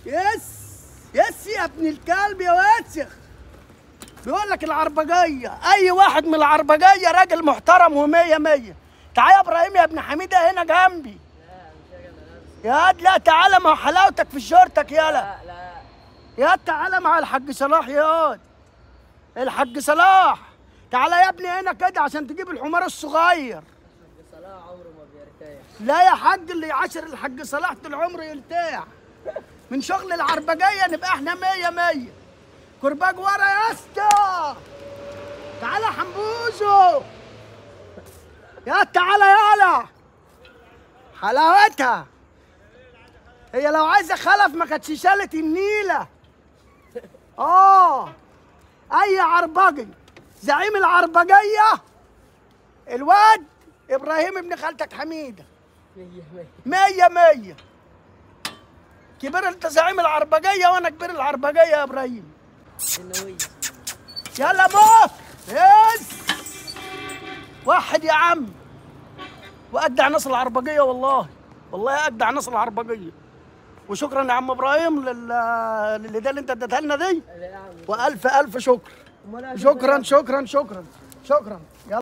يس يس يا ابن الكلب يا واسخ. بيقول لك العربجيه، اي واحد من العربجيه راجل محترم ومية مية. تعال يا ابراهيم يا ابن حميده هنا جنبي. يا واد لا تعالى مع حلاوتك في شورتك يالا. لا يا واد تعالى مع الحاج صلاح يا واد. الحاج صلاح تعالى يا ابني هنا كده عشان تجيب الحمار الصغير. الحاج صلاح عمره ما بيرتاح. لا يا حاج، اللي يعاشر الحاج صلاح طول عمره يرتاح. من شغل العربجيه نبقى احنا مية مية. كرباج ورا يا اسطى. تعالى حنبوزو. يا تعالى يالا. حلاوتها. هي لو عايزه خلف ما كانتش شالت النيله. اي عربجي زعيم العربجيه الواد ابراهيم ابن خالتك حميده. مية مية. كبير انت زعيم العربجيه وانا كبير العربجيه يا ابراهيم. يلا بوك. يس واحد يا عم. واجدع ناس العربجيه والله. والله اجدع ناس العربجيه. وشكرا يا عم ابراهيم للهديه اللي انت اديتها لنا دي. والف الف شكر. شكرا شكرا شكرا شكرا. يلا.